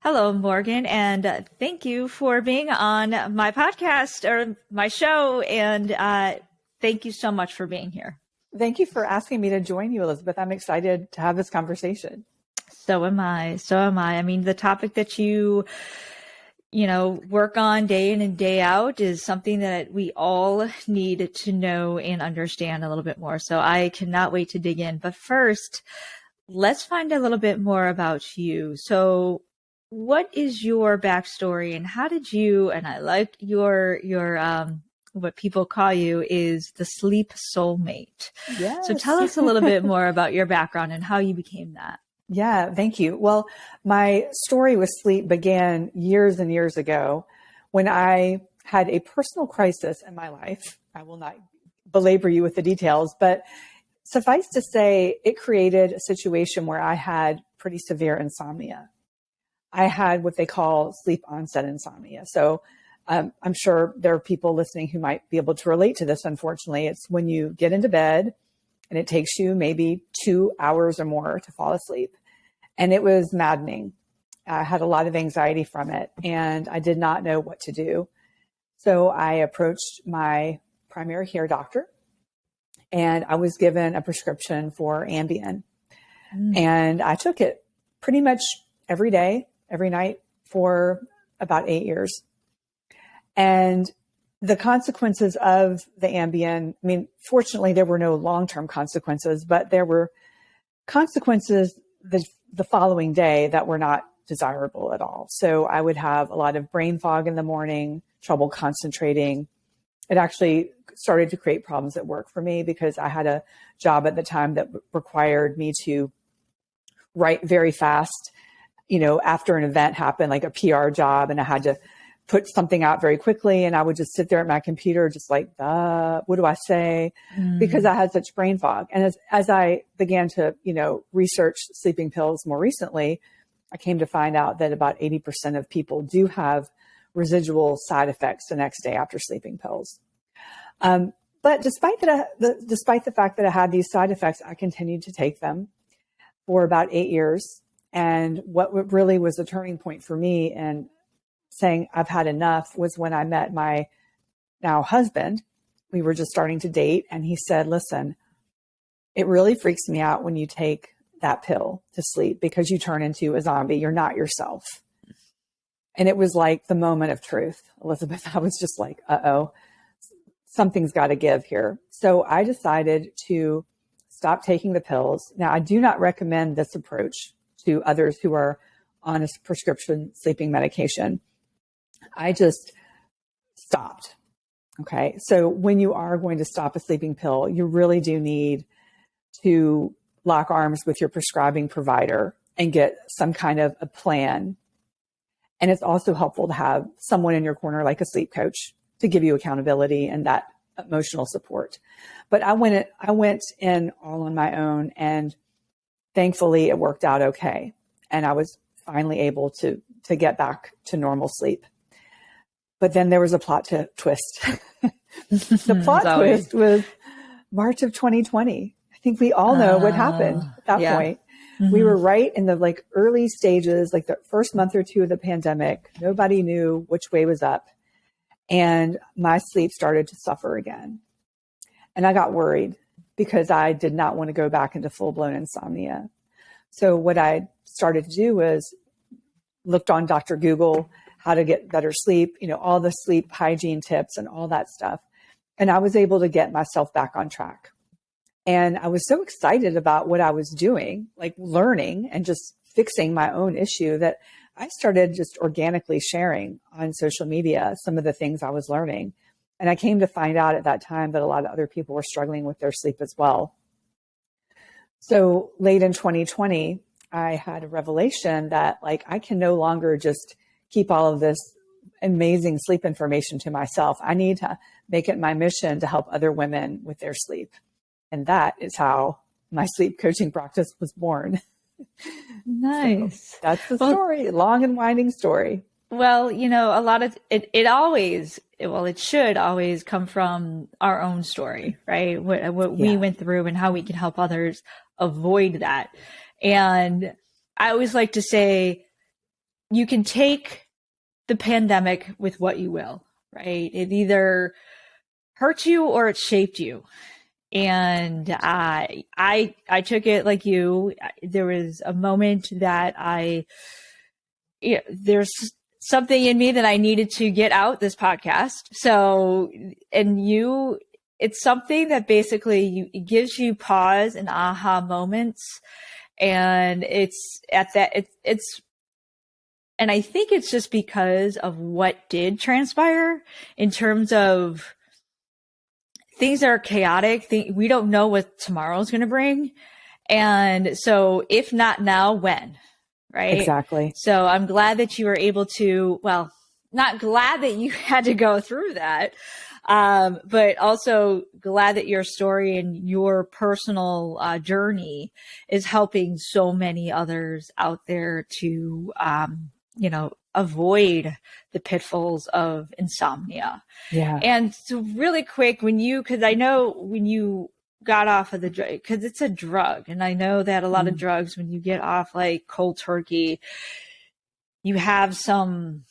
Hello, Morgan, and thank you for being on my podcast or my show. And thank you so much for being here. Thank you for asking me to join you, Elizabeth. I'm excited to have this conversation. So am I. So am I. I mean, the topic that you work on day in and day out is something that we all need to know and understand a little bit more. So I cannot wait to dig in. But first, let's find a little bit more about you. So what is your backstory and how did you, and I like your what people call you is the sleep soulmate. Yes. So tell us a little bit more about your background and how you became that. Yeah, thank you. Well, my story with sleep began years and years ago when I had a personal crisis in my life. I will not belabor you with the details, but suffice to say, it created a situation where I had pretty severe insomnia. I had what they call sleep onset insomnia. So I'm sure there are people listening who might be able to relate to this. Unfortunately, it's when you get into bed and it takes you maybe 2 hours or more to fall asleep. And it was maddening. I had a lot of anxiety from it and I did not know what to do. So I approached my primary care doctor and I was given a prescription for Ambien. And I took it pretty much every day, every night for about 8 years. And the consequences of the Ambien, I mean, fortunately, there were no long-term consequences, but there were consequences the following day that were not desirable at all. So I would have a lot of brain fog in the morning, trouble concentrating. It actually started to create problems at work for me because I had a job at the time that required me to write very fast, after an event happened, like a PR job, and I had to put something out very quickly. And I would just sit there at my computer, just like, what do I say? Because I had such brain fog. And as I began to, research sleeping pills more recently, I came to find out that about 80% of people do have residual side effects the next day after sleeping pills. But despite the fact that I had these side effects, I continued to take them for about 8 years. And what really was the turning point for me and saying I've had enough was when I met my now husband. We were just starting to date. And he said, listen, it really freaks me out when you take that pill to sleep because you turn into a zombie. You're not yourself. And it was like the moment of truth, Elizabeth. I was just like, uh-oh, something's got to give here. So I decided to stop taking the pills. Now, I do not recommend this approach to others who are on a prescription sleeping medication. I just stopped. Okay. So when you are going to stop a sleeping pill, you really do need to lock arms with your prescribing provider and get some kind of a plan. And it's also helpful to have someone in your corner, like a sleep coach, to give you accountability and that emotional support. But I went in all on my own, and thankfully it worked out okay. And I was finally able to get back to normal sleep. But then there was a plot twist. The plot twist was March of 2020. I think we all know what happened at that point. Mm-hmm. We were right in the early stages, the first month or two of the pandemic. Nobody knew which way was up. And my sleep started to suffer again. And I got worried because I did not want to go back into full-blown insomnia. So what I started to do was looked on Dr. Google, how to get better sleep, all the sleep hygiene tips and all that stuff. And I was able to get myself back on track. And I was so excited about what I was doing, learning and just fixing my own issue, that I started just organically sharing on social media some of the things I was learning. And I came to find out at that time that a lot of other people were struggling with their sleep as well. So late in 2020, I had a revelation that I can no longer just keep all of this amazing sleep information to myself. I need to make it my mission to help other women with their sleep. And that is how my sleep coaching practice was born. Nice. So that's the story, long and winding story. Well, a lot of it should always come from our own story, right? What we went through and how we can help others avoid that. And I always like to say, you can take the pandemic with what you will, right? It either hurt you or it shaped you. And I took it like you. There was a moment that there's something in me that I needed to get out this podcast. So, it's something that basically it gives you pause and aha moments. And and I think it's just because of what did transpire in terms of things that are chaotic. We don't know what tomorrow's going to bring. And so if not now, when? Right? Exactly. So I'm glad that you were able to, well, not glad that you had to go through that, but also glad that your story and your personal journey is helping so many others out there to, avoid the pitfalls of insomnia. Yeah. And so really quick, because I know when you got off of the drug, because it's a drug, and I know that a lot of drugs, when you get off like cold turkey, you have some,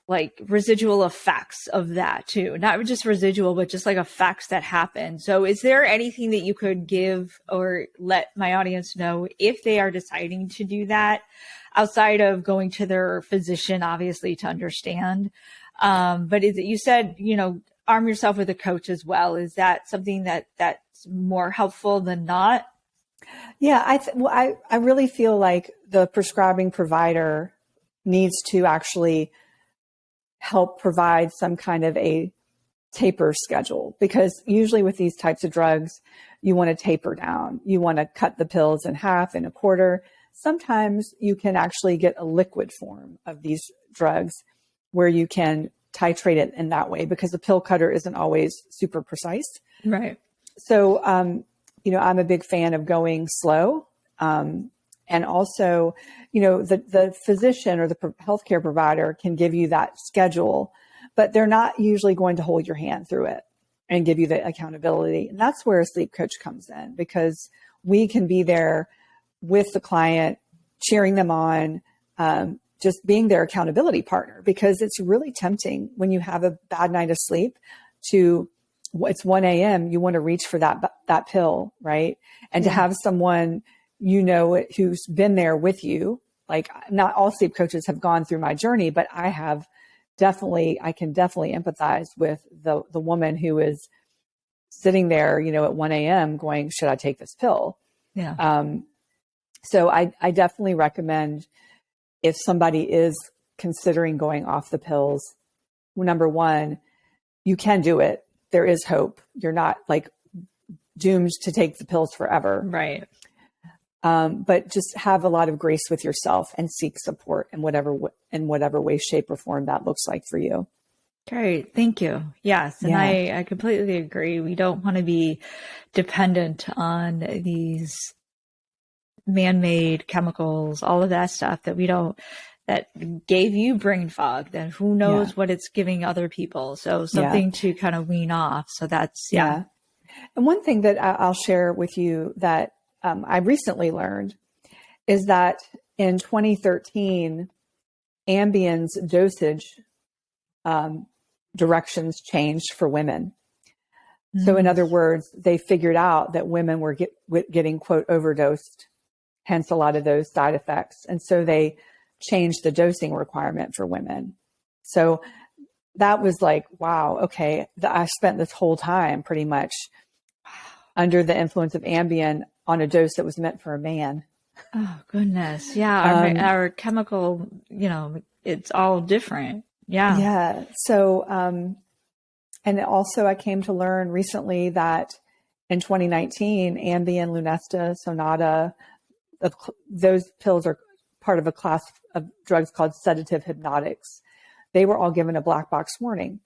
like residual effects of that too. Not just residual, but just like effects that happen. So is there anything that you could give or let my audience know if they are deciding to do that outside of going to their physician, obviously, to understand? But is it, you said, arm yourself with a coach as well. Is that something that's more helpful than not? Yeah, I really feel like the prescribing provider needs to actually help provide some kind of a taper schedule, because usually with these types of drugs, you want to taper down. You want to cut the pills in half, in a quarter. Sometimes you can actually get a liquid form of these drugs where you can titrate it in that way, because the pill cutter isn't always super precise. Right. So, I'm a big fan of going slow. And also, the physician or the healthcare provider can give you that schedule, but they're not usually going to hold your hand through it and give you the accountability. And that's where a sleep coach comes in, because we can be there with the client, cheering them on, just being their accountability partner, because it's really tempting when you have a bad night of sleep it's 1 a.m. You want to reach for that pill, right? And to have someone, who's been there with you. Like, not all sleep coaches have gone through my journey, but I can definitely empathize with the woman who is sitting there, at 1 a.m. going, should I take this pill? Yeah. So I definitely recommend, if somebody is considering going off the pills, number one, you can do it. There is hope. You're not like doomed to take the pills forever. Right. But just have a lot of grace with yourself and seek support in whatever way, shape, or form that looks like for you. Great. Thank you. Yes. And I completely agree. We don't want to be dependent on these man-made chemicals, all of that stuff that gave you brain fog, then who knows what it's giving other people. So something to kind of wean off. So that's, And one thing that I'll share with you that I recently learned is that in 2013, Ambien's dosage directions changed for women. So in other words, they figured out that women were getting, quote, overdosed, hence a lot of those side effects. And so they changed the dosing requirement for women. So that was like, wow, okay. I spent this whole time pretty much under the influence of Ambien on a dose that was meant for a man. Oh, goodness. Yeah. Our chemical, it's all different. Yeah. Yeah. So, and also I came to learn recently that in 2019, Ambien, Lunesta, Sonata, those pills are part of a class of drugs called sedative hypnotics. They were all given a black box warning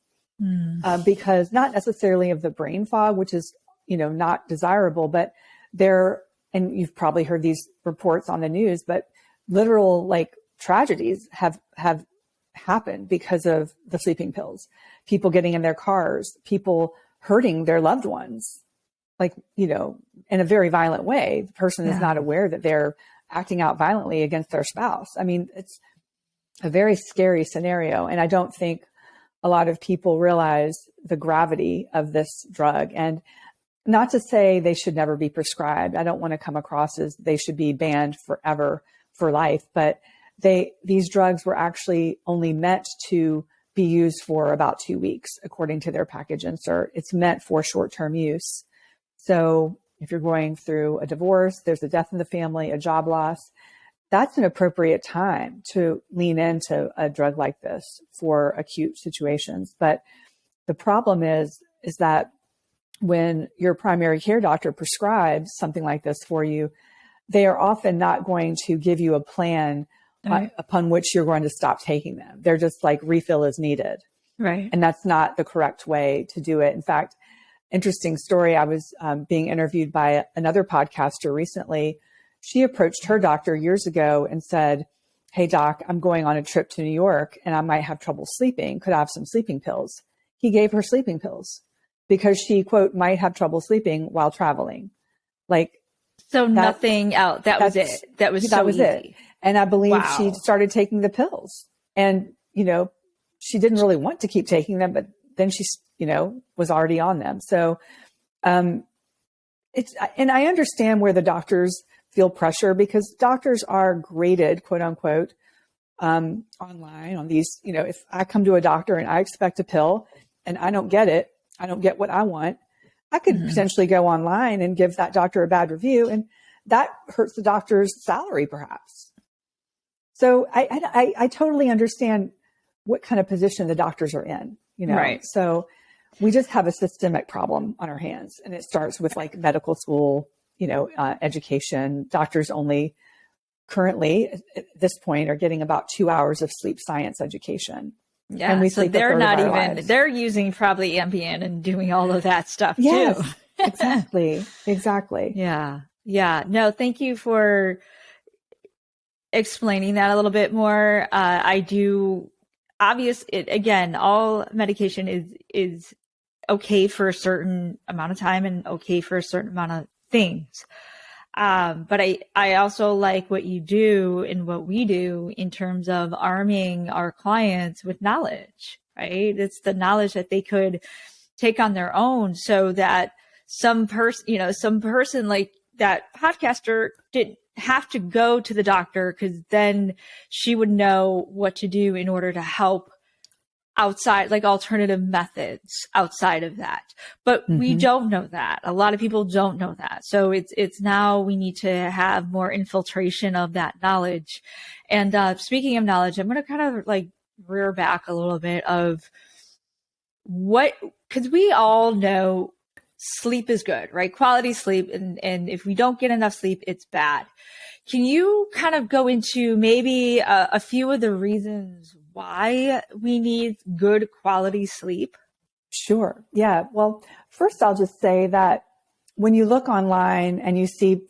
because not necessarily of the brain fog, which is, not desirable, but and you've probably heard these reports on the news, but literal like tragedies have happened because of the sleeping pills. People getting in their cars, people hurting their loved ones, like, in a very violent way. The person is not aware that they're acting out violently against their spouse. I mean, it's a very scary scenario. And I don't think a lot of people realize the gravity of this drug. And not to say they should never be prescribed. I don't want to come across as they should be banned forever for life, but these drugs were actually only meant to be used for about 2 weeks, according to their package insert. It's meant for short-term use. So if you're going through a divorce, there's a death in the family, a job loss, that's an appropriate time to lean into a drug like this for acute situations. But the problem is that when your primary care doctor prescribes something like this for you, they are often not going to give you a plan upon which you're going to stop taking them. They're just like, refill is needed. Right. And that's not the correct way to do it. In fact, interesting story. I was being interviewed by another podcaster recently. She approached her doctor years ago and said, "Hey doc, I'm going on a trip to New York and I might have trouble sleeping. Could I have some sleeping pills?" He gave her sleeping pills because she, quote, might have trouble sleeping while traveling. Like, so nothing else. That was it. That was easy. It. And I believe she started taking the pills, and, she didn't really want to keep taking them, but then she, was already on them. So, and I understand where the doctors feel pressure, because doctors are graded, quote unquote, online on these, if I come to a doctor and I expect a pill and I don't get it, I don't get what I want, I could potentially go online and give that doctor a bad review, and that hurts the doctor's salary perhaps. So I totally understand what kind of position the doctors are in, Right. So we just have a systemic problem on our hands, and it starts with like medical school, education. Doctors only currently at this point are getting about 2 hours of sleep science education. Yeah. And we so they're not even, they're using probably Ambien and doing all of that stuff too. Exactly. Exactly. Yeah. Yeah. No, thank you for explaining that a little bit more. Again, all medication is okay for a certain amount of time and okay for a certain amount of things. But I also like what you do and what we do in terms of arming our clients with knowledge, right? It's the knowledge that they could take on their own, so that some person like that podcaster didn't have to go to the doctor, because then she would know what to do in order to help outside, like alternative methods outside of that. But we don't know that. A lot of people don't know that. So it's now we need to have more infiltration of that knowledge. And speaking of knowledge, I'm going to kind of like rear back a little bit of because we all know sleep is good, right? Quality sleep. And if we don't get enough sleep, it's bad. Can you kind of go into maybe a few of the reasons why we need good quality sleep? Sure. Yeah. Well, first I'll just say that when you look online and you see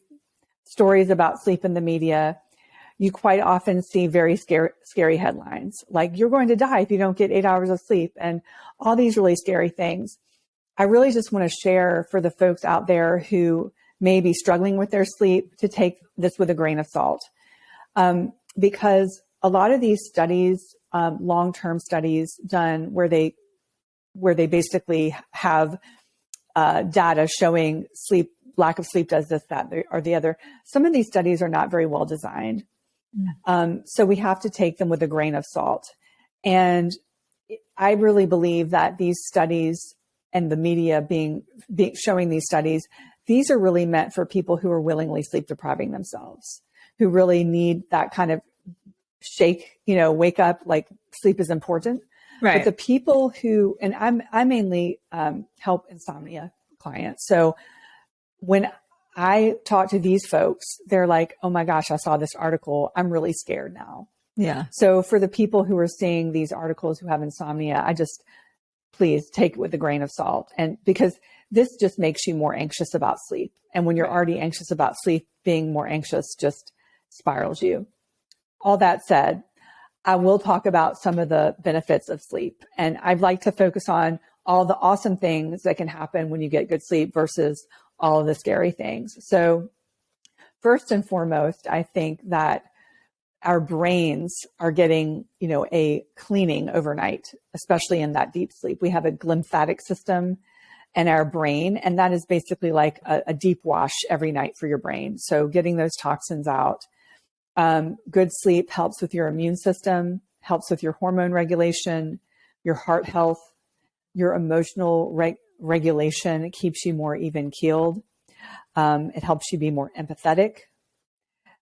stories about sleep in the media, you quite often see very scary headlines, like "you're going to die if you don't get 8 hours of sleep," and all these really scary things. I really just want to share for the folks out there who may be struggling with their sleep to take this with a grain of salt. Because a lot of these studies, long-term studies done where they basically have data showing lack of sleep does this, that, or the other. Some of these studies are not very well designed. So we have to take them with a grain of salt. And I really believe that these studies and the media being showing these studies, these are really meant for people who are willingly sleep depriving themselves, who really need that kind of wake up, like sleep is important. Right. But the people who, and I mainly help insomnia clients. So when I talk to these folks, they're like, "Oh my gosh, I saw this article. I'm really scared now." Yeah. So for the people who are seeing these articles who have insomnia, please take it with a grain of salt. And because this just makes you more anxious about sleep. And when you're already anxious about sleep, being more anxious just spirals you. All that said, I will talk about some of the benefits of sleep. And I'd like to focus on all the awesome things that can happen when you get good sleep versus all of the scary things. So first and foremost, I think that our brains are getting, a cleaning overnight, especially in that deep sleep. We have a lymphatic system in our brain, and that is basically like a deep wash every night for your brain. So getting those toxins out. Good sleep helps with your immune system, helps with your hormone regulation, your heart health, your emotional regulation. It keeps you more even keeled. It helps you be more empathetic,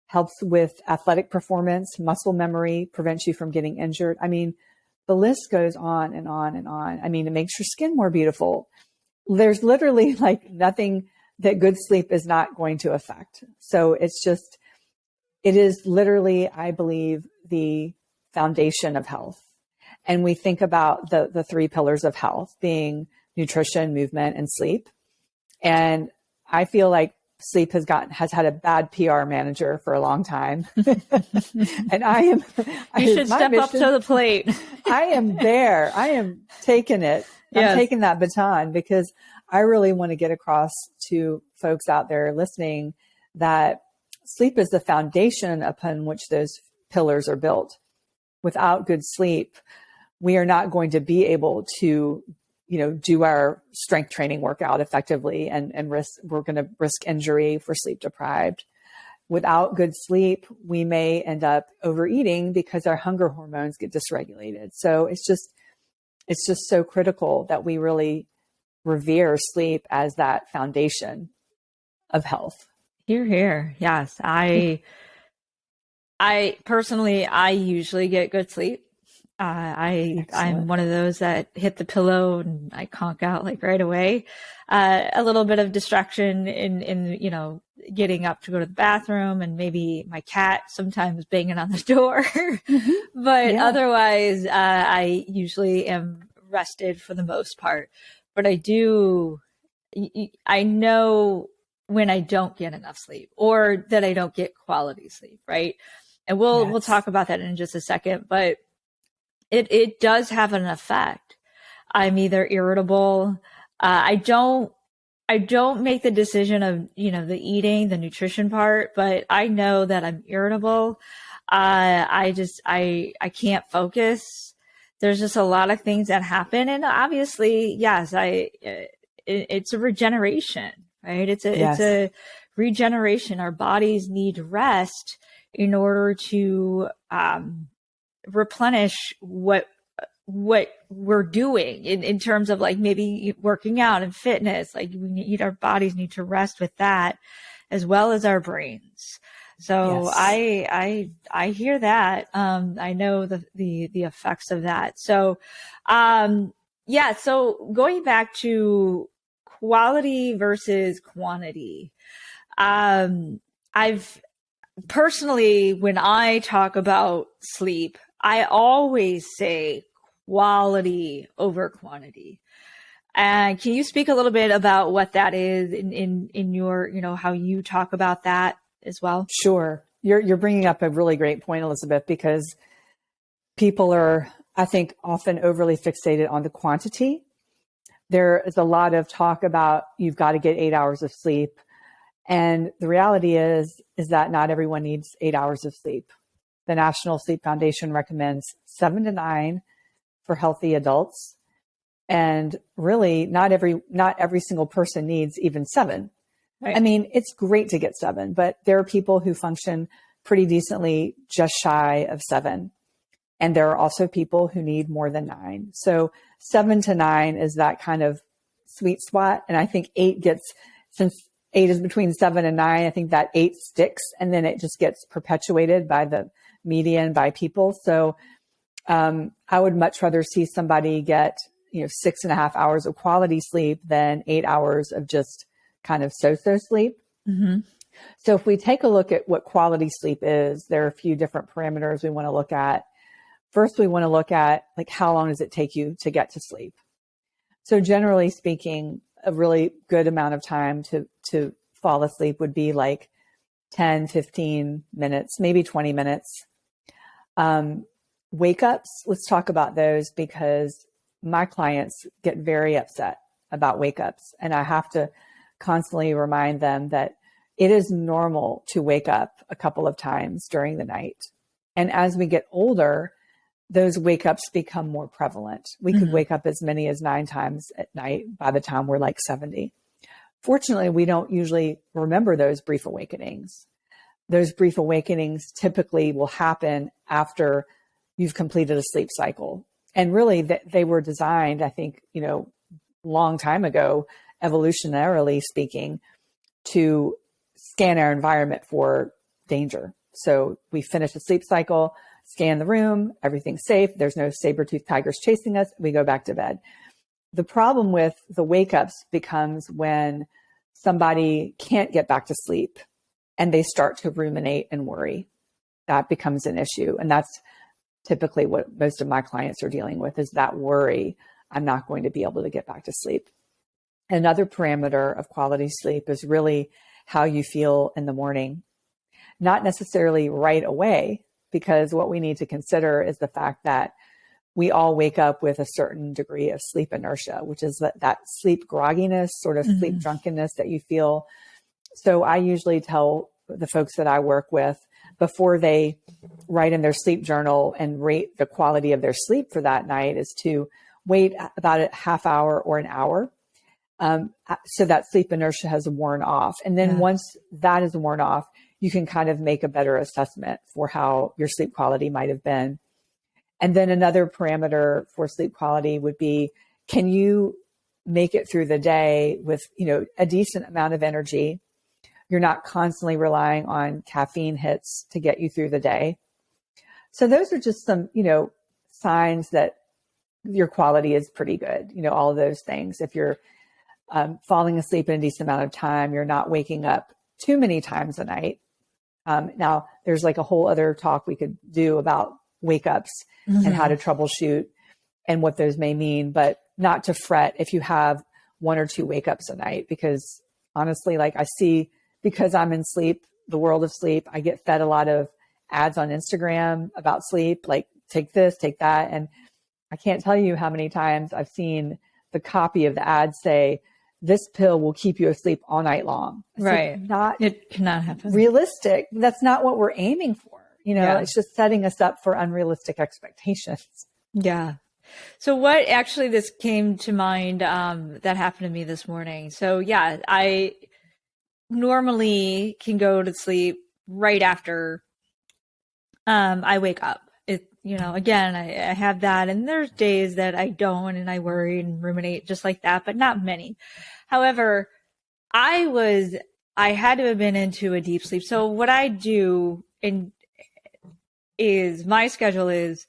helps with athletic performance, muscle memory, prevents you from getting injured. I mean, the list goes on and on and on. I mean, it makes your skin more beautiful. There's literally like nothing that good sleep is not going to affect. So it is literally, I believe, the foundation of health. And we think about the three pillars of health being nutrition, movement, and sleep. And I feel like sleep has had a bad PR manager for a long time. And you should step up to the plate. I am there. I am taking it. Yes. I'm taking that baton because I really want to get across to folks out there listening that sleep is the foundation upon which those pillars are built. Without good sleep, we are not going to be able to, do our strength training workout effectively and we're going to risk injury if we're sleep deprived. Without good sleep, we may end up overeating because our hunger hormones get dysregulated. So it's just so critical that we really revere sleep as that foundation of health. Hear, hear. Yes. I personally, I usually get good sleep. I'm one of those that hit the pillow and I conk out like right away. A little bit of distraction in getting up to go to the bathroom and maybe my cat sometimes banging on the door. But otherwise, I usually am rested for the most part. But I know when I don't get enough sleep or that I don't get quality sleep, right? And we'll talk about that in just a second, but it does have an effect. I'm either irritable. I don't make the decision of, the eating, the nutrition part, but I know that I'm irritable. I can't focus. There's just a lot of things that happen. And obviously, yes, it's a regeneration, right? It's a regeneration. Our bodies need rest in order to, replenish what we're doing in terms of like maybe working out and fitness. Like our bodies need to rest with that as well as our brains. So I hear that. I know the effects of that. So, so going back to quality versus quantity, I've personally, when I talk about sleep, I always say quality over quantity. And can you speak a little bit about what that is in your, how you talk about that as well? Sure. You're bringing up a really great point, Elizabeth, because people are, I think, often overly fixated on the quantity. There is a lot of talk about you've got to get 8 hours of sleep. And the reality is that not everyone needs 8 hours of sleep. The National Sleep Foundation recommends 7 to 9 for healthy adults. And really not every single person needs even 7. Right. I mean, it's great to get 7, but there are people who function pretty decently just shy of 7. And there are also people who need more than 9. So 7 to 9 is that kind of sweet spot. And I think 8 since 8 is between 7 and 9, I think that 8 sticks and then it just gets perpetuated by the media and by people. So I would much rather see somebody get 6.5 hours of quality sleep than 8 hours of just kind of so-so sleep. Mm-hmm. So if we take a look at what quality sleep is, there are a few different parameters we want to look at. First, we want to look at like how long does it take you to get to sleep? So generally speaking, a really good amount of time to fall asleep would be like 10, 15 minutes, maybe 20 minutes. Wake ups, let's talk about those because my clients get very upset about wake ups. And I have to constantly remind them that it is normal to wake up a couple of times during the night. And as we get older, those wake ups become more prevalent. We could wake up as many as 9 times at night by the time we're like 70. Fortunately, we don't usually remember those brief awakenings. Those brief awakenings typically will happen after you've completed a sleep cycle. And really, they were designed, I think, long time ago, evolutionarily speaking, to scan our environment for danger. So we finish a sleep cycle, scan the room, everything's safe. There's no saber-toothed tigers chasing us. We go back to bed. The problem with the wake-ups becomes when somebody can't get back to sleep and they start to ruminate and worry. That becomes an issue. And that's typically what most of my clients are dealing with, is that worry. I'm not going to be able to get back to sleep. Another parameter of quality sleep is really how you feel in the morning. Not necessarily right away, because what we need to consider is the fact that we all wake up with a certain degree of sleep inertia, which is that sleep grogginess, sort of sleep drunkenness that you feel. So I usually tell the folks that I work with, before they write in their sleep journal and rate the quality of their sleep for that night, is to wait about a half hour or an hour, so that sleep inertia has worn off. And then once that is worn off, you can kind of make a better assessment for how your sleep quality might have been. And then another parameter for sleep quality would be, can you make it through the day with, a decent amount of energy? You're not constantly relying on caffeine hits to get you through the day. So those are just some, signs that your quality is pretty good. All of those things. If you're falling asleep in a decent amount of time, you're not waking up too many times a night. Now, there's like a whole other talk we could do about wake ups and how to troubleshoot and what those may mean, but not to fret if you have 1 or 2 wake ups a night, because honestly, like I see, because I'm in sleep, the world of sleep, I get fed a lot of ads on Instagram about sleep, like take this, take that. And I can't tell you how many times I've seen the copy of the ad say, this pill will keep you asleep all night long. Right. It cannot happen. Realistic. That's not what we're aiming for. It's just setting us up for unrealistic expectations. Yeah. So what actually this came to mind, that happened to me this morning. So yeah, I normally can go to sleep right after, I wake up. Again, I have that, and there's days that I don't, and I worry and ruminate just like that, but not many. However, I had to have been into a deep sleep. So what I do is my schedule is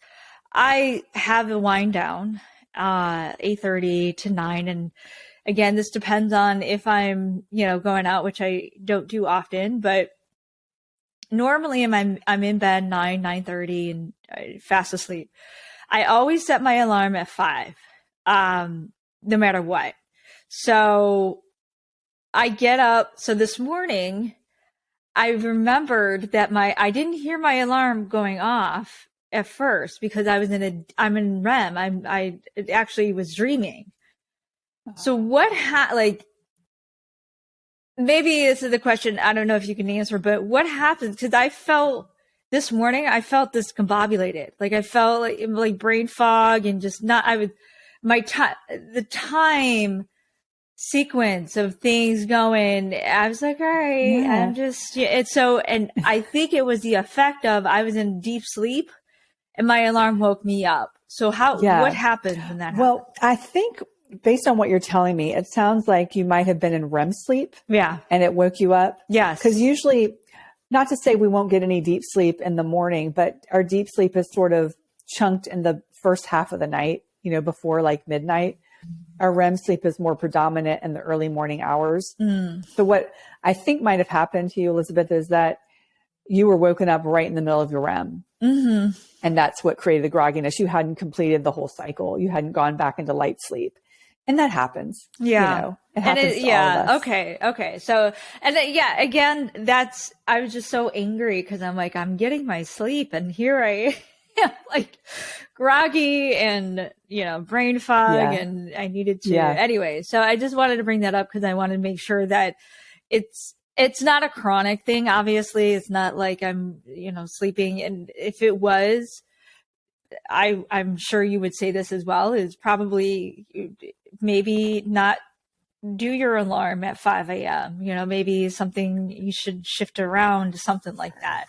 I have a wind down, 8:30 to 9. And again, this depends on if I'm, going out, which I don't do often, but normally I'm in bed 9:30 and fast asleep. I always set my alarm at 5, no matter what. So I get up. So this morning I remembered that I didn't hear my alarm going off at first because I'm in REM. I actually was dreaming. So maybe this is the question, I don't know if you can answer, but what happened? Because this morning, I felt discombobulated. Like I felt like brain fog and just the time sequence of things going, I was like, all right, I'm just, and I think it was the effect of, I was in deep sleep and my alarm woke me up. So what happened when that happened? Well, I think based on what you're telling me, it sounds like you might have been in REM sleep. Yeah. And it woke you up. Yes. Because usually, not to say we won't get any deep sleep in the morning, but our deep sleep is sort of chunked in the first half of the night, before like midnight. Our REM sleep is more predominant in the early morning hours. So what I think might have happened to you, Elizabeth, is that you were woken up right in the middle of your REM. And that's what created the grogginess. You hadn't completed the whole cycle. You hadn't gone back into light sleep. And that happens. Yeah. It happens to all of us. Okay. So, again, I was just so angry because I'm like, I'm getting my sleep and here I am like groggy and, brain fog and I needed to anyway. So I just wanted to bring that up because I wanted to make sure that it's It's not a chronic thing. Obviously, it's not like I'm, sleeping. And if it was, I'm sure you would say this as well, is probably maybe not do your alarm at 5 a.m. Maybe something you should shift around, something like that.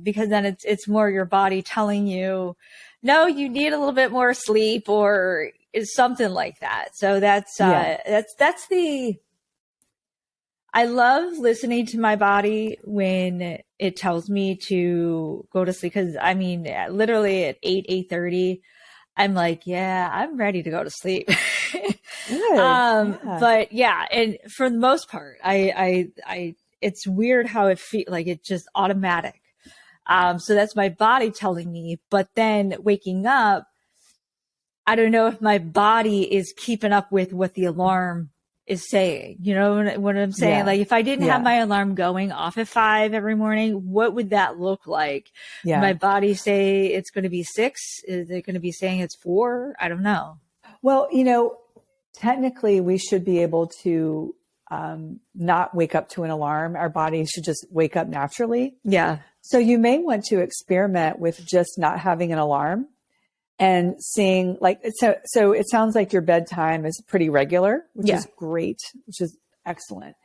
Because then it's more your body telling you, no, you need a little bit more sleep, or is something like that. So that's I love listening to my body when it tells me to go to sleep. Cause I mean, literally at 8:30, I'm like, yeah, I'm ready to go to sleep. But yeah, and for the most part, it's weird how it feels like it's just automatic. So that's my body telling me, but then waking up, I don't know if my body is keeping up with what the alarm is saying. You know what I'm saying? Yeah. Like if I didn't have my alarm going off at 5 every morning, what would that look like? Yeah. Would my body say it's going to be 6? Is it going to be saying it's 4? I don't know. Well, technically we should be able to not wake up to an alarm. Our body should just wake up naturally. Yeah. So you may want to experiment with just not having an alarm and seeing so it sounds like your bedtime is pretty regular, which is great, which is excellent.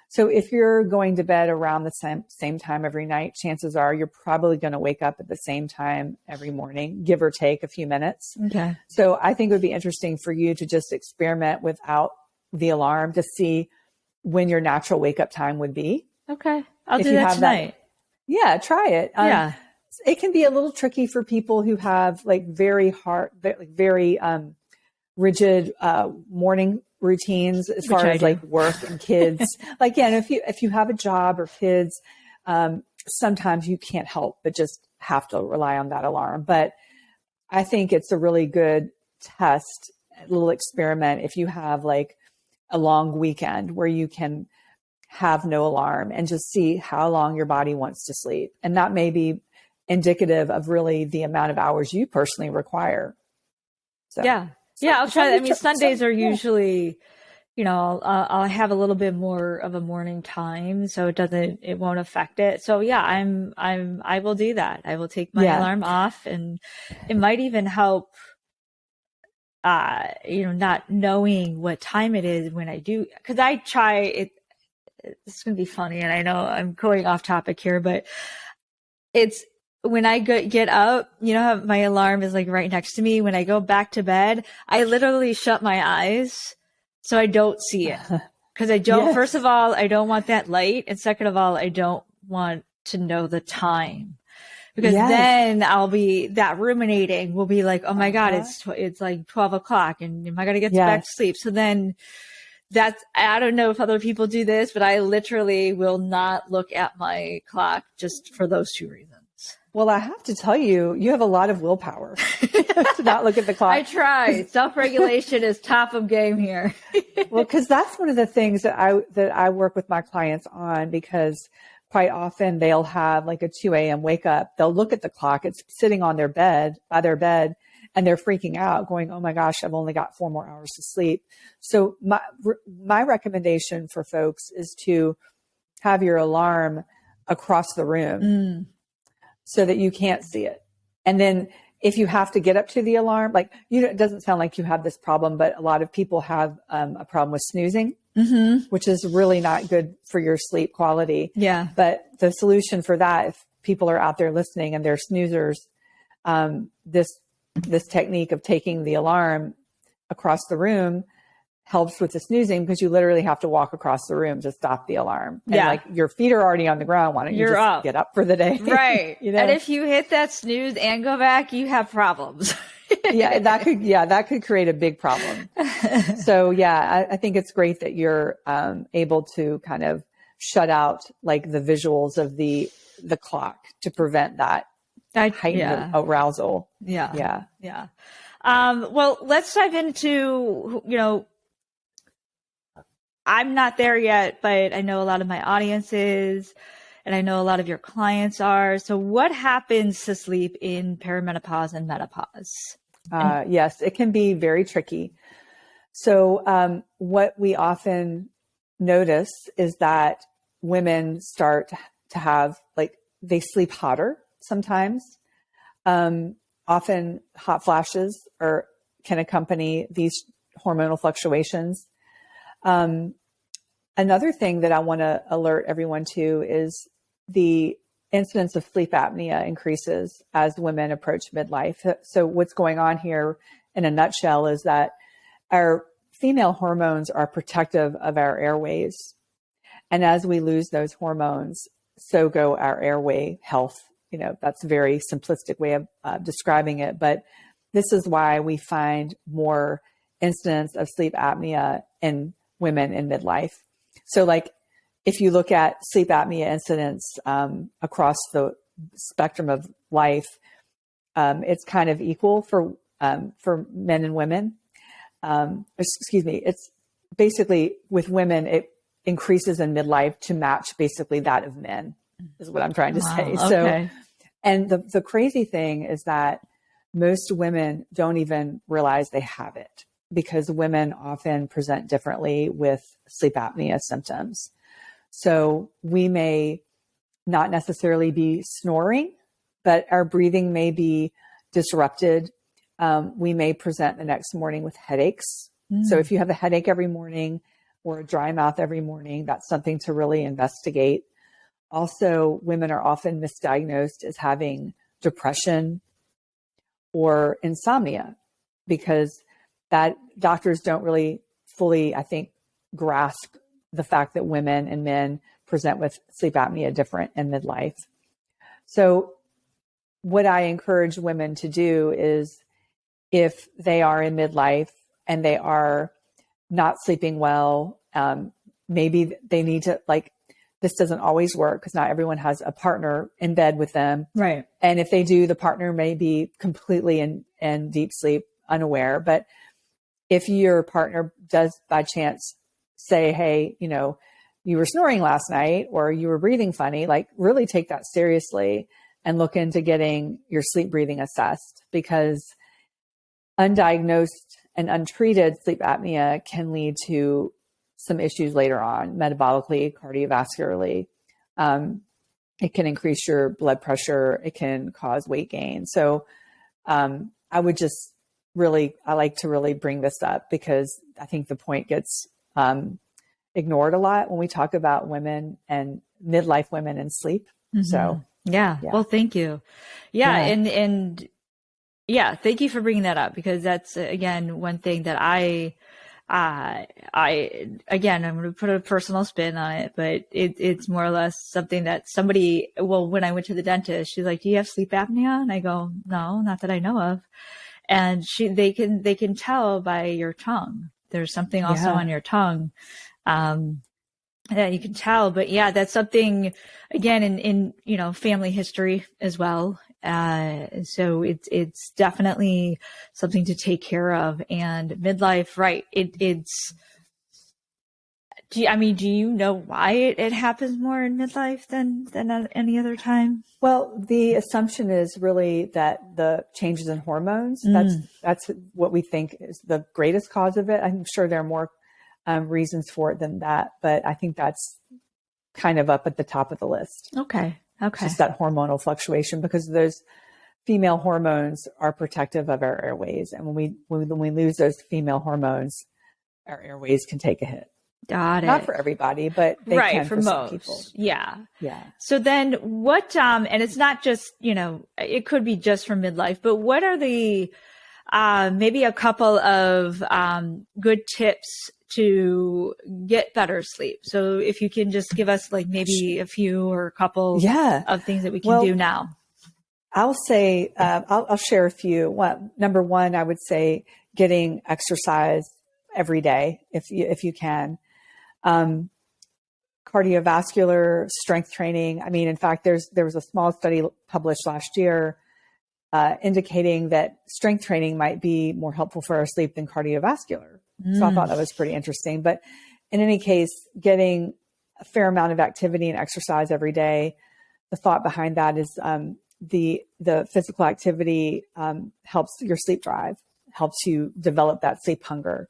So if you're going to bed around the same time every night, chances are you're probably going to wake up at the same time every morning, give or take a few minutes. Okay. So I think it would be interesting for you to just experiment without the alarm to see when your natural wake up time would be. Okay. I'll do that tonight. Yeah, try it. Yeah. It can be a little tricky for people who have very rigid morning routines as far as like work and kids. And if you have a job or kids, sometimes you can't help but just have to rely on that alarm. But I think it's a really good test, a little experiment if you have like a long weekend where you can have no alarm and just see how long your body wants to sleep. And that may be indicative of really the amount of hours you personally require. So, yeah, I'll try that. I mean, Sundays are usually, I'll have a little bit more of a morning time, so it won't affect it. So yeah, I will do that. I will take my alarm off, and it might even help, not knowing what time it is when I do, because I try it. It's going to be funny, and I know I'm going off topic here, but it's when I get up, how my alarm is like right next to me. When I go back to bed, I literally shut my eyes so I don't see it. Because I don't, first of all, I don't want that light. And second of all, I don't want to know the time. Because then I'll be that ruminating will be like, oh my God, it's like 12 o'clock and am I going to get back to sleep? So then I don't know if other people do this, but I literally will not look at my clock just for those two reasons. Well, I have to tell you, you have a lot of willpower to not look at the clock. I try. Self-regulation is top of game here. Well, because that's one of the things that I work with my clients on, because quite often they'll have like a 2 a.m. wake up. They'll look at the clock. It's sitting on by their bed, and they're freaking out going, oh my gosh, I've only got 4 more hours to sleep. So my recommendation for folks is to have your alarm across the room so that you can't see it. And then if you have to get up to the alarm, it doesn't sound like you have this problem, but a lot of people have a problem with snoozing, which is really not good for your sleep quality. Yeah. But the solution for that, if people are out there listening and they're snoozers, this technique of taking the alarm across the room helps with the snoozing, because you literally have to walk across the room to stop the alarm. And your feet are already on the ground. Why don't you just get up for the day? Right. And if you hit that snooze and go back, you have problems. that could create a big problem. So I think it's great that you're able to kind of shut out like the visuals of the clock to prevent that heightened arousal. Yeah. Well, let's dive into, I'm not there yet, but I know a lot of my audience is, and I know a lot of your clients are. So what happens to sleep in perimenopause and menopause? Yes, it can be very tricky. So what we often notice is that women start to have, like, they sleep hotter sometimes. Often hot flashes can accompany these hormonal fluctuations. Another thing that I want to alert everyone to is the incidence of sleep apnea increases as women approach midlife. So what's going on here in a nutshell is that our female hormones are protective of our airways. And as we lose those hormones, so go our airway health. That's a very simplistic way of describing it. But this is why we find more incidence of sleep apnea in women in midlife. So, like, if you look at sleep apnea incidence across the spectrum of life, it's kind of equal for men and women. It's basically, with women, it increases in midlife to match basically that of men, is what I'm trying to say. Okay. So, and the crazy thing is that most women don't even realize they have it, because women often present differently with sleep apnea symptoms. So we may not necessarily be snoring, but our breathing may be disrupted. We may present the next morning with headaches. So if you have a headache every morning or a dry mouth every morning, that's something to really investigate. Also, women are often misdiagnosed as having depression or insomnia, because that doctors don't really fully, I think, grasp the fact that women and men present with sleep apnea different in midlife. So what I encourage women to do is, if they are in midlife and they are not sleeping well, maybe they need to, like, this doesn't always work because not everyone has a partner in bed with them. Right. And if they do, the partner may be completely in deep sleep, unaware. But if your partner does by chance say, hey, you were snoring last night, or you were breathing funny, like, really take that seriously and look into getting your sleep breathing assessed, because undiagnosed and untreated sleep apnea can lead to some issues later on, metabolically, cardiovascularly. It can increase your blood pressure. It can cause weight gain. So I would just I like to really bring this up, because I think the point gets ignored a lot when we talk about women and midlife women and sleep. Mm-hmm. So yeah. Well, thank you. Yeah. And yeah, thank you for bringing that up, because that's, again, one thing that again, I'm going to put a personal spin on it, but it's more or less something that when I went to the dentist, she's like, do you have sleep apnea? And I go, no, not that I know of. And they can tell by your tongue. There's something also on your tongue, that you can tell. But yeah, that's something, again, in family history as well. So it's definitely something to take care of. And midlife, right? Do you know why it happens more in midlife than at any other time? Well, the assumption is really that the changes in hormones, that's what we think is the greatest cause of it. I'm sure there are more reasons for it than that, but I think that's kind of up at the top of the list. Okay. Just that hormonal fluctuation, because those female hormones are protective of our airways. And when we lose those female hormones, our airways can take a hit. Got it. Not for everybody, but they can for most. Some people. Yeah. Yeah. So then what, and it's not just, it could be just for midlife, but what are the, maybe a couple of good tips to get better sleep? So if you can just give us, like, maybe a few or a couple of things that we can do now. I'll say, I'll share a few. Number one, I would say getting exercise every day if you can. Cardiovascular strength training. I mean, in fact, there was a small study published last year indicating that strength training might be more helpful for our sleep than cardiovascular. So I thought that was pretty interesting. But in any case, getting a fair amount of activity and exercise every day. The thought behind that is the physical activity helps your sleep drive, helps you develop that sleep hunger.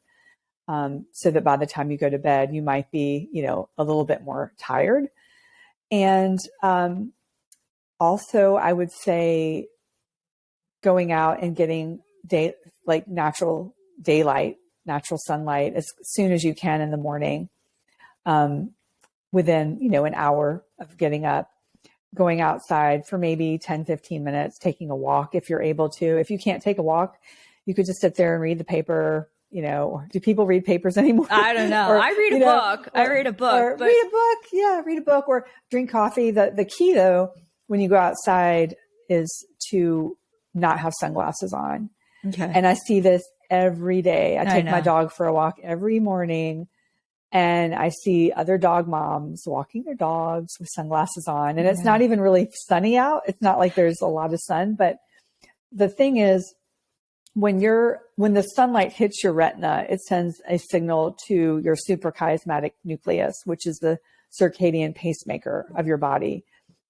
So that by the time you go to bed, you might be, a little bit more tired. And also, I would say going out and getting natural daylight, natural sunlight as soon as you can in the morning, within, an hour of getting up, going outside for maybe 10, 15 minutes, taking a walk if you're able to. If you can't take a walk, you could just sit there and read the paper. Or do people read papers anymore? I don't know. I read a book. I read a book. But... read a book. Yeah, read a book or drink coffee. The key, though, when you go outside is to not have sunglasses on. Okay. And I see this every day. I take my dog for a walk every morning, and I see other dog moms walking their dogs with sunglasses on. And it's not even really sunny out. It's not like there's a lot of sun. But the thing is, when the sunlight hits your retina, it sends a signal to your suprachiasmatic nucleus, which is the circadian pacemaker of your body.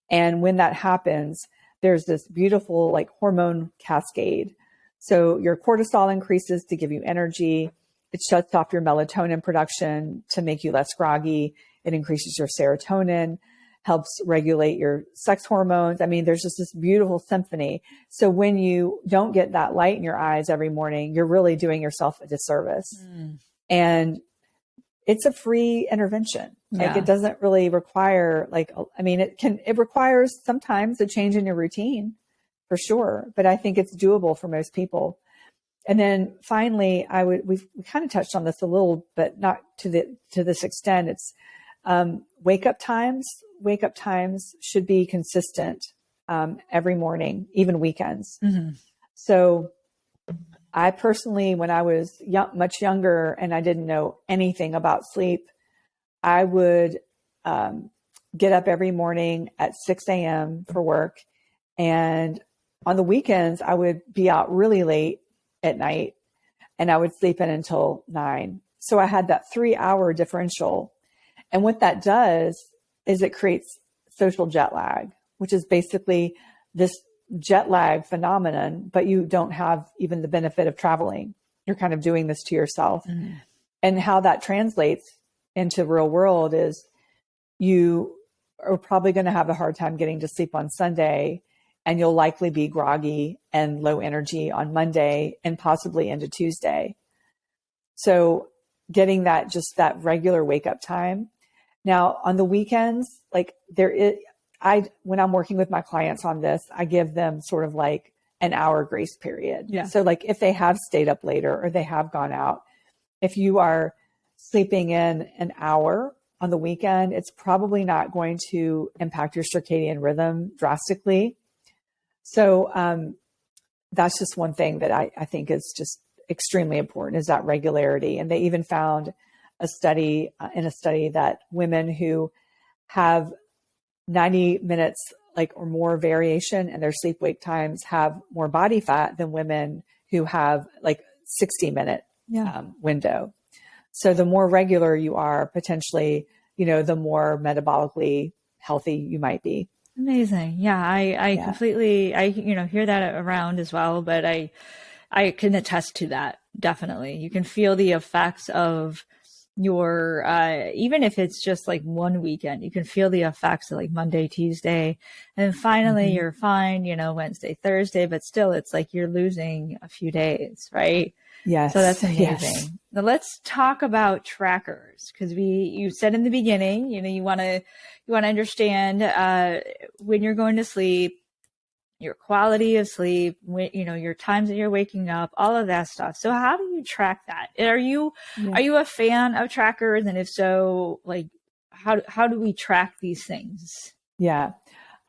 And when that happens, there's this beautiful hormone cascade. So your cortisol increases to give you energy. It shuts off your melatonin production to make you less groggy. It increases your serotonin, helps regulate your sex hormones. I mean, there's just this beautiful symphony. So when you don't get that light in your eyes every morning, you're really doing yourself a disservice. And it's a free intervention. It doesn't really require it requires sometimes a change in your routine for sure, but I think it's doable for most people. And then finally, we kind of touched on this a little, but not to this extent. It's wake up times. Wake up times should be consistent every morning, even weekends. Mm-hmm. So I personally, when I was much younger and I didn't know anything about sleep, I would get up every morning at 6 a.m. for work. And on the weekends, I would be out really late at night and I would sleep in until 9. So I had that 3-hour differential. And what that does is it creates social jet lag, which is basically this jet lag phenomenon, but you don't have even the benefit of traveling. You're kind of doing this to yourself. Mm-hmm. And how that translates into real world is you are probably going to have a hard time getting to sleep on Sunday, and you'll likely be groggy and low energy on Monday and possibly into Tuesday. So getting that regular wake up time. Now on the weekends, when I'm working with my clients on this, I give them sort of like an hour grace period. Yeah. So if they have stayed up later or they have gone out, if you are sleeping in an hour on the weekend, it's probably not going to impact your circadian rhythm drastically. So that's just one thing that I think is just extremely important, is that regularity. And they even found in a study that women who have 90 minutes or more variation in their sleep wake times have more body fat than women who have 60-minute window. So the more regular you are, potentially, the more metabolically healthy you might be. Amazing. Yeah. I completely, hear that around as well, but I can attest to that. Definitely. You can feel the effects of your, even if it's just one weekend, you can feel the effects of Monday, Tuesday, and finally you're fine, Wednesday, Thursday, but still it's you're losing a few days, right? Yes. So that's amazing. Yes. Now let's talk about trackers, because you said in the beginning, you want to understand when you're going to sleep, your quality of sleep, your times that you're waking up, all of that stuff. So how do you track that? Are you a fan of trackers? And if so, how do we track these things? Yeah,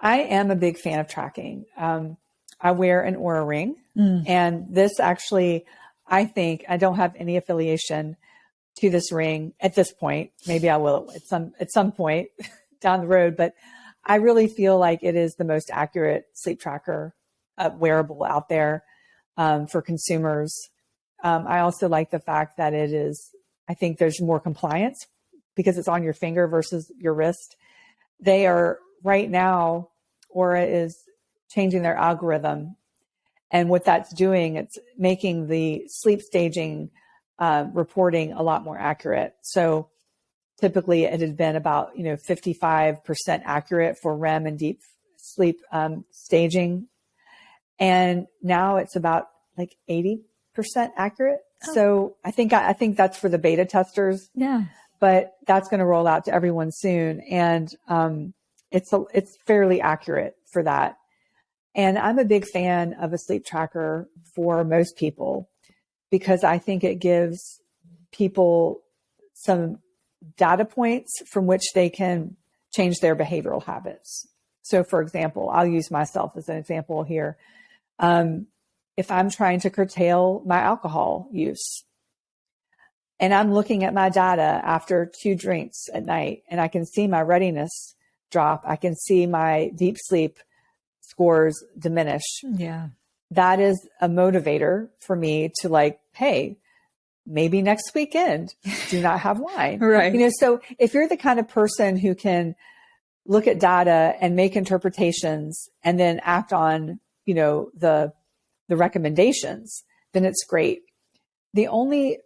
I am a big fan of tracking. I wear an Oura ring, and this actually, I think, I don't have any affiliation to this ring at this point. Maybe I will at some point down the road, but I really feel like it is the most accurate sleep tracker wearable out there for consumers. I also like the fact that I think there's more compliance because it's on your finger versus your wrist. They are right now, Oura is changing their algorithm. And what that's doing, it's making the sleep staging reporting a lot more accurate. So typically it had been about, 55% accurate for REM and deep sleep staging. And now it's about like 80% accurate. Oh. So I think that's for the beta testers. Yeah. But that's going to roll out to everyone soon. And it's fairly accurate for that. And I'm a big fan of a sleep tracker for most people because I think it gives people some data points from which they can change their behavioral habits. So for example, I'll use myself as an example here. If I'm trying to curtail my alcohol use and I'm looking at my data after 2 drinks at night and I can see my readiness drop, I can see my deep sleep scores diminish. Yeah. That is a motivator for me to like, hey, maybe next weekend, do not have wine. Right. So if you're the kind of person who can look at data and make interpretations and then act on, the recommendations, then it's great. The only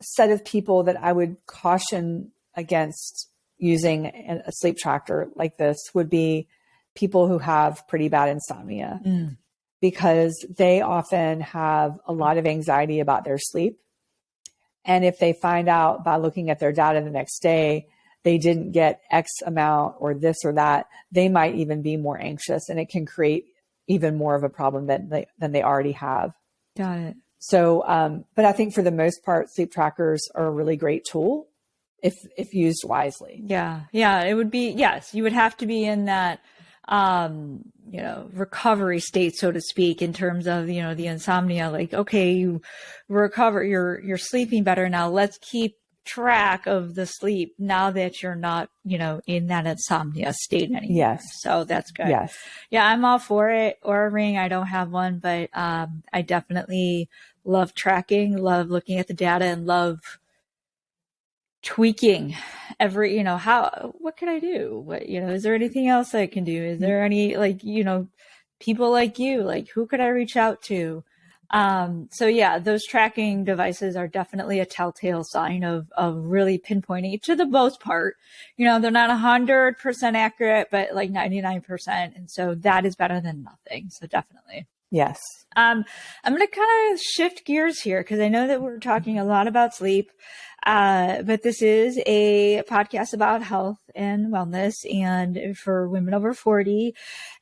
set of people that I would caution against using a sleep tracker like this would be people who have pretty bad insomnia because they often have a lot of anxiety about their sleep. And if they find out by looking at their data the next day, they didn't get X amount or this or that, they might even be more anxious and it can create even more of a problem than they already have. Got it. So, but I think for the most part, sleep trackers are a really great tool if used wisely. Yeah. Yeah. It would be, yes, you would have to be in that, recovery state, so to speak, in terms of, the insomnia, like, okay, you recover, you're sleeping better now. Let's keep track of the sleep now that you're not, in that insomnia state anymore. Yes. So that's good. Yes. Yeah. I'm all for it. Or a ring. I don't have one, but, I definitely love tracking, love looking at the data and love tweaking every, what can I do? What, is there anything else I can do? Is there any, people like you, like who could I reach out to? So yeah, those tracking devices are definitely a telltale sign of really pinpointing to the most part. They're not 100% accurate, but like 99%. And so that is better than nothing. So definitely. Yes. I'm going to kind of shift gears here because I know that we're talking a lot about sleep, but this is a podcast about health and wellness and for women over 40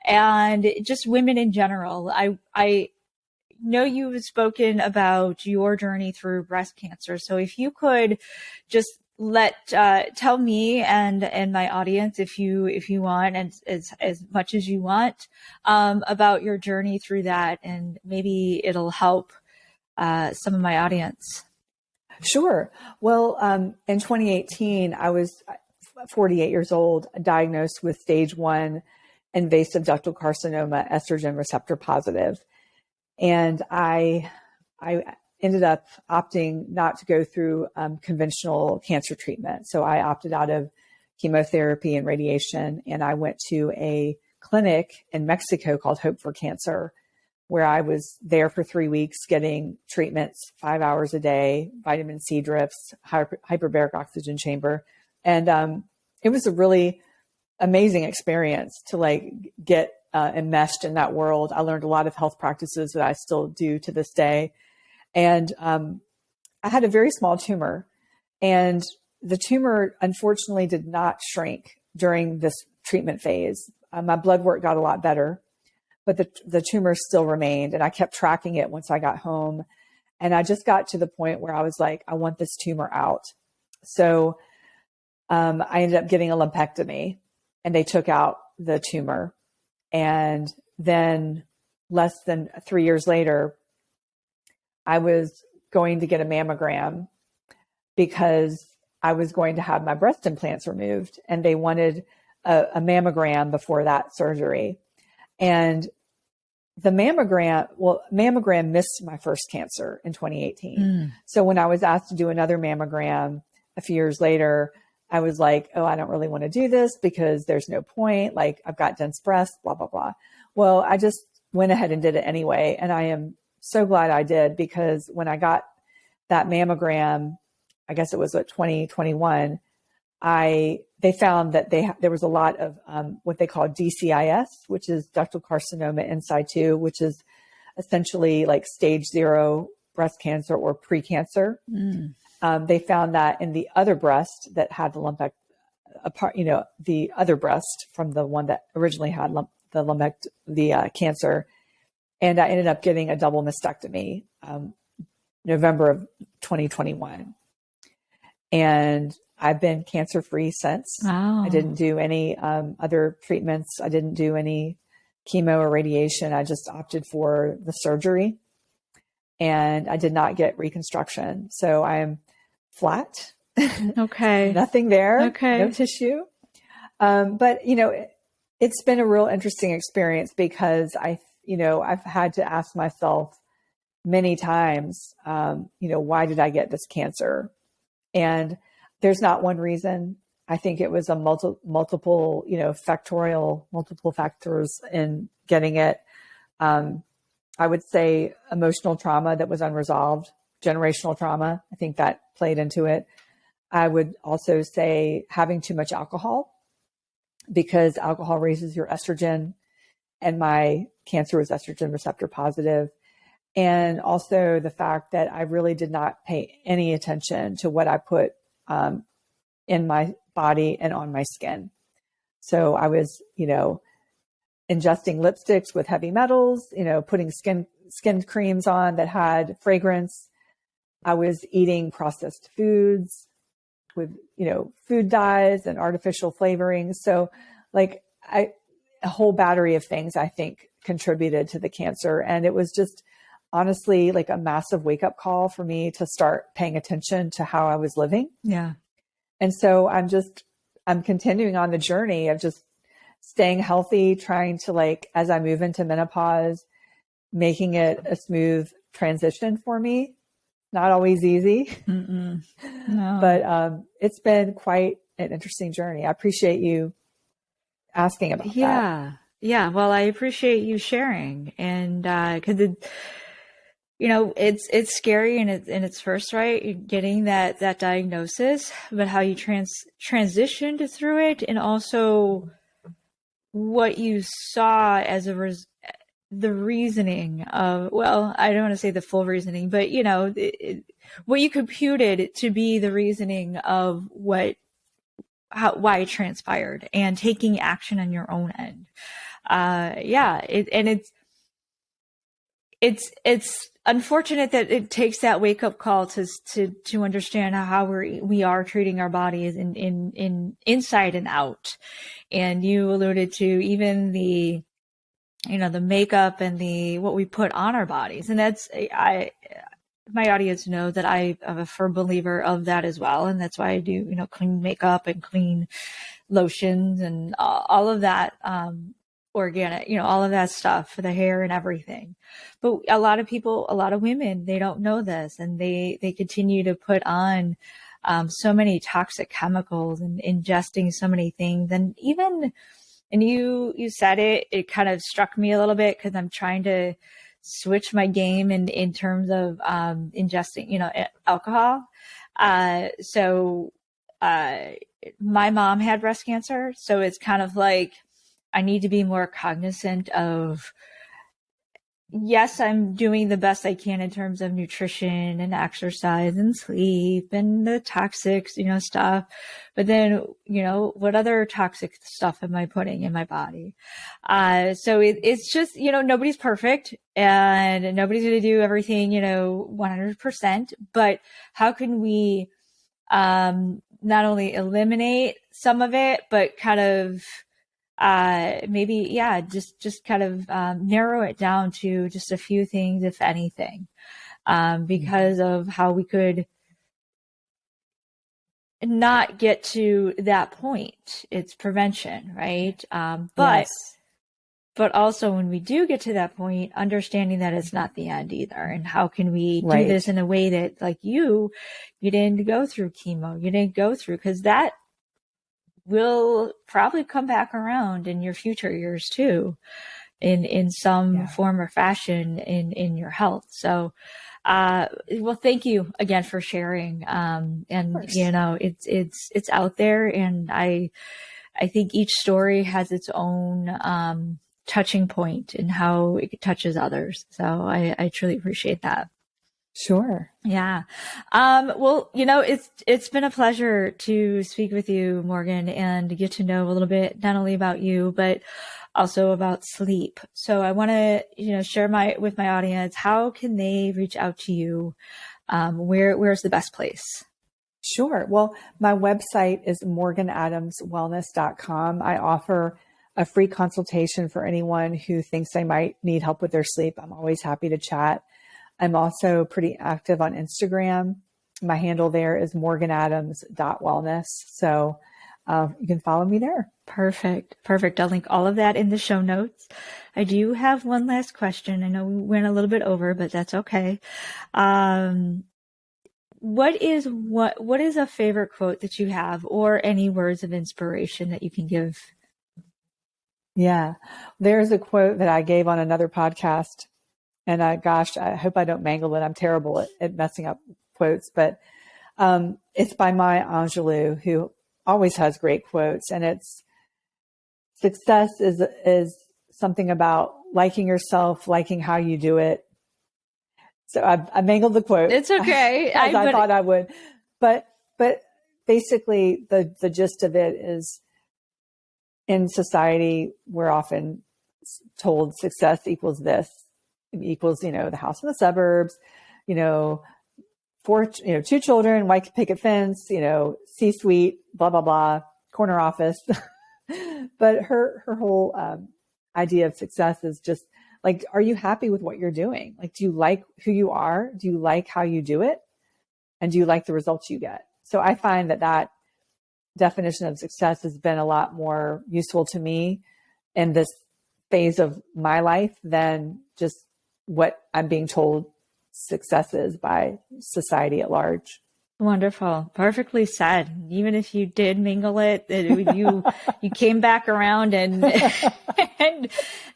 and just women in general. I know you've spoken about your journey through breast cancer. So if you could just tell me and my audience, if you want, and as much as you want, about your journey through that, and maybe it'll help some of my audience. Sure. Well, in 2018, I was 48 years old, diagnosed with stage 1 invasive ductal carcinoma, estrogen receptor positive. And I ended up opting not to go through conventional cancer treatment. So I opted out of chemotherapy and radiation, and I went to a clinic in Mexico called Hope for Cancer, where I was there for 3 weeks getting treatments 5 hours a day, vitamin C drips, hyperbaric oxygen chamber. And it was a really amazing experience to like get enmeshed in that world. I learned a lot of health practices that I still do to this day. And I had a very small tumor, and the tumor unfortunately did not shrink during this treatment phase. My blood work got a lot better, but the tumor still remained, and I kept tracking it once I got home. And I just got to the point where I was like, I want this tumor out. So I ended up getting a lumpectomy, and they took out the tumor. And then less than 3 years later, I was going to get a mammogram because I was going to have my breast implants removed, and they wanted a mammogram before that surgery. And the mammogram missed my first cancer in 2018. So when I was asked to do another mammogram a few years later, I was like, oh, I don't really want to do this because there's no point. Like, I've got dense breasts, blah, blah, blah. Well, I just went ahead and did it anyway. And I am so glad I did, because when I got that mammogram, I guess it was 2021, they found that there was a lot of what they call DCIS, which is ductal carcinoma in situ, which is essentially like stage 0 breast cancer or precancer. They found that in the other breast that had the the other breast from the one that originally had the cancer. And I ended up getting a double mastectomy, November of 2021. And I've been cancer-free since. Wow. I didn't do any other treatments. I didn't do any chemo or radiation. I just opted for the surgery, and I did not get reconstruction. So I am flat. Okay. Nothing there. Okay. No tissue. But it's been a real interesting experience because I've had to ask myself many times, why did I get this cancer? And there's not one reason. I think it was a multiple factors in getting it. I would say emotional trauma that was unresolved, generational trauma. I think that played into it. I would also say having too much alcohol, because alcohol raises your estrogen, and my cancer was estrogen receptor positive. And also the fact that I really did not pay any attention to what I put in my body and on my skin. So I was, ingesting lipsticks with heavy metals, putting skin creams on that had fragrance. I was eating processed foods with, food dyes and artificial flavorings. So like a whole battery of things, I think, contributed to the cancer. And it was just honestly like a massive wake up call for me to start paying attention to how I was living. Yeah. And so I'm continuing on the journey of just staying healthy, trying to as I move into menopause, making it a smooth transition for me. Not always easy, No. but it's been quite an interesting journey. I appreciate you asking about that. Yeah. Well, I appreciate you sharing, and because it's scary in its first, right? Getting that diagnosis, but how you transitioned through it, and also what you saw as the reasoning of, well, I don't want to say the full reasoning, but what you computed to be the reasoning of why it transpired, and taking action on your own end. It's unfortunate that it takes that wake up call to understand how we are treating our bodies in inside and out. And you alluded to even the makeup and what we put on our bodies. And that's, my audience know that I am a firm believer of that as well. And that's why I do, clean makeup and clean lotions and all of that, organic, all of that stuff for the hair and everything. But a lot of women, they don't know this, and they continue to put on so many toxic chemicals and ingesting so many things. And you said it kind of struck me a little bit, because I'm trying to switch my game in terms of ingesting, alcohol. So my mom had breast cancer, so it's kind of like I need to be more cognizant of, yes, I'm doing the best I can in terms of nutrition and exercise and sleep and the toxic, stuff. But then, what other toxic stuff am I putting in my body? So it's just, nobody's perfect, and nobody's going to do everything, 100%. But how can we not only eliminate some of it, but kind of just kind of narrow it down to just a few things, if anything, because of how we could not get to that point. It's prevention, right? But also, when we do get to that point, understanding that it's not the end either. And how can we do this in a way that, like you didn't go through chemo, you didn't go through, because that will probably come back around in your future years too, in some form or fashion in your health. So Well, thank you again for sharing. Of And course. it's out there, and I think each story has its own touching point in how it touches others. So I truly appreciate that. Sure. Yeah. Well, it's been a pleasure to speak with you, Morgan, and get to know a little bit not only about you, but also about sleep. So I want to, share with my audience, how can they reach out to you? Where's the best place? Sure. Well, my website is morganadamswellness.com. I offer a free consultation for anyone who thinks they might need help with their sleep. I'm always happy to chat. I'm also pretty active on Instagram. My handle there is morganadams.wellness. So you can follow me there. Perfect. Perfect. I'll link all of that in the show notes. I do have one last question. I know we went a little bit over, but that's okay. What is a favorite quote that you have, or any words of inspiration that you can give? Yeah. There's a quote that I gave on another podcast, and I hope I don't mangle it. I'm terrible at messing up quotes, but it's by Maya Angelou, who always has great quotes, and it's success is something about liking yourself, liking how you do it. So I mangled the quote. It's okay. As I thought I would, but basically the gist of it is, in society we're often told success equals this. It equals, the house in the suburbs, two children, white picket fence, C-suite, blah blah blah, corner office. But her whole idea of success is just like, are you happy with what you're doing? Like, do you like who you are? Do you like how you do it? And do you like the results you get? So I find that definition of success has been a lot more useful to me in this phase of my life than just what I'm being told success is by society at large. Wonderful. Perfectly said. Even if you did mingle it, you came back around and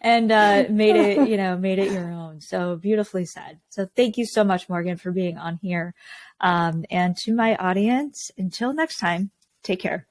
and made it your own. So beautifully said. So thank you so much, Morgan, for being on here. And to my audience, until next time, take care.